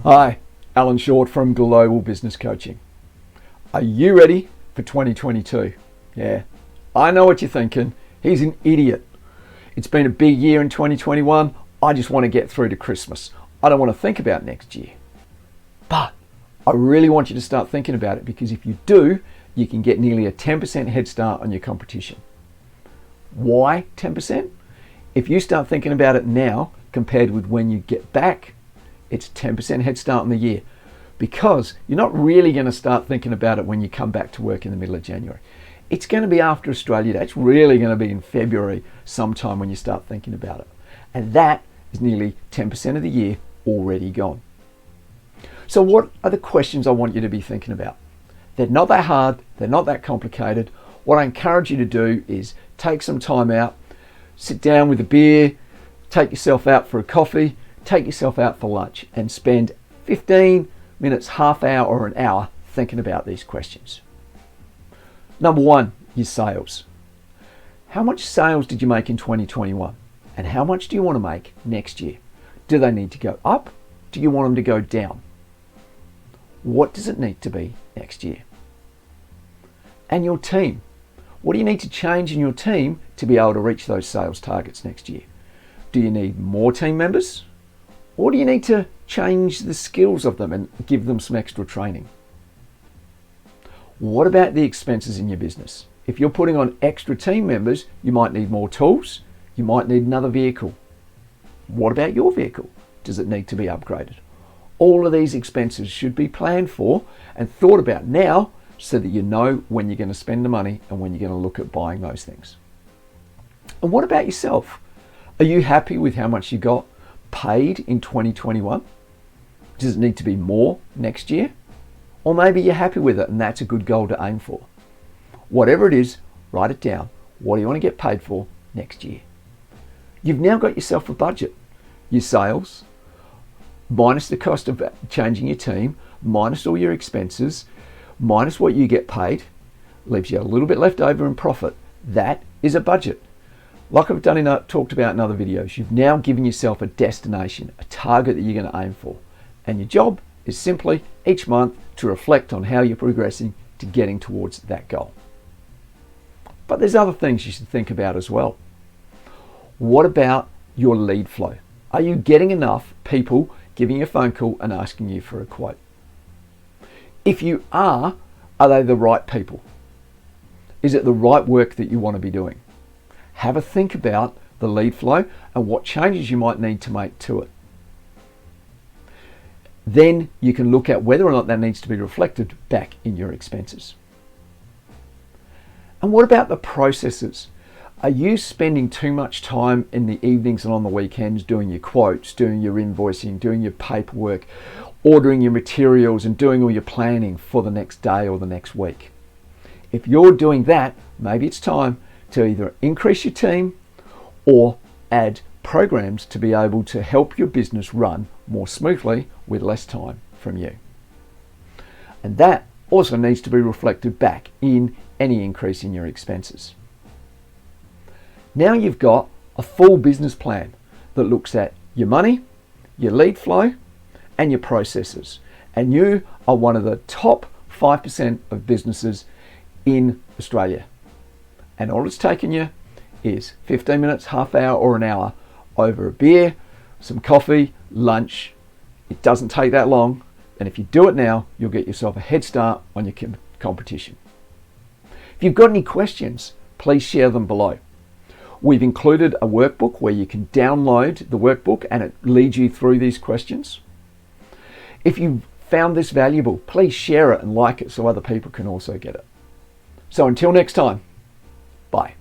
Hi, Alan Short from Global Business Coaching. Are you ready for 2022? Yeah, I know what you're thinking. He's an idiot. It's been a big year in 2021. I just want to get through to Christmas. I don't want to think about next year. But I really want you to start thinking about it, because if you do, you can get nearly a 10% head start on your competition. Why 10%? If you start thinking about it now compared with when you get back, it's 10% head start in the year, because you're not really going to start thinking about it when you come back to work in the middle of January. It's going to be after Australia Day. It's really going to be in February sometime when you start thinking about it. And that is nearly 10% of the year already gone. So what are the questions I want you to be thinking about? They're not that hard. They're not that complicated. What I encourage you to do is take some time out, sit down with a beer, take yourself out for a coffee, take yourself out for lunch, and spend 15 minutes, half hour or an hour thinking about these questions. Number one, your sales. How much sales did you make in 2021? And how much do you want to make next year? Do they need to go up? Do you want them to go down? What does it need to be next year? And your team. What do you need to change in your team to be able to reach those sales targets next year? Do you need more team members? Or do you need to change the skills of them and give them some extra training? What about the expenses in your business? If you're putting on extra team members, you might need more tools. You might need another vehicle. What about your vehicle? Does it need to be upgraded? All of these expenses should be planned for and thought about now, so that you know when you're going to spend the money and when you're going to look at buying those things. And what about yourself? Are you happy with how much you got paid in 2021? Does it need to be more next year? Or maybe you're happy with it and that's a good goal to aim for. Whatever it is, write it down. What do you want to get paid for next year? You've now got yourself a budget. Your sales, minus the cost of changing your team, minus all your expenses, minus what you get paid, leaves you a little bit left over in profit. That is a budget. Like I've talked about in other videos, you've now given yourself a destination, a target that you're going to aim for. And your job is simply each month to reflect on how you're progressing to getting towards that goal. But there's other things you should think about as well. What about your lead flow? Are you getting enough people giving you a phone call and asking you for a quote? If you are they the right people? Is it the right work that you want to be doing? Have a think about the lead flow and what changes you might need to make to it. Then you can look at whether or not that needs to be reflected back in your expenses. And what about the processes? Are you spending too much time in the evenings and on the weekends doing your quotes, doing your invoicing, doing your paperwork, ordering your materials and doing all your planning for the next day or the next week? If you're doing that, maybe it's time to either increase your team or add programs to be able to help your business run more smoothly with less time from you. And that also needs to be reflected back in any increase in your expenses. Now you've got a full business plan that looks at your money, your lead flow, and your processes. And you are one of the top 5% of businesses in Australia. And all it's taken you is 15 minutes, half hour or an hour over a beer, some coffee, lunch. It doesn't take that long. And if you do it now, you'll get yourself a head start on your competition. If you've got any questions, please share them below. We've included a workbook where you can download the workbook and it leads you through these questions. If you found this valuable, please share it and like it so other people can also get it. So until next time, bye.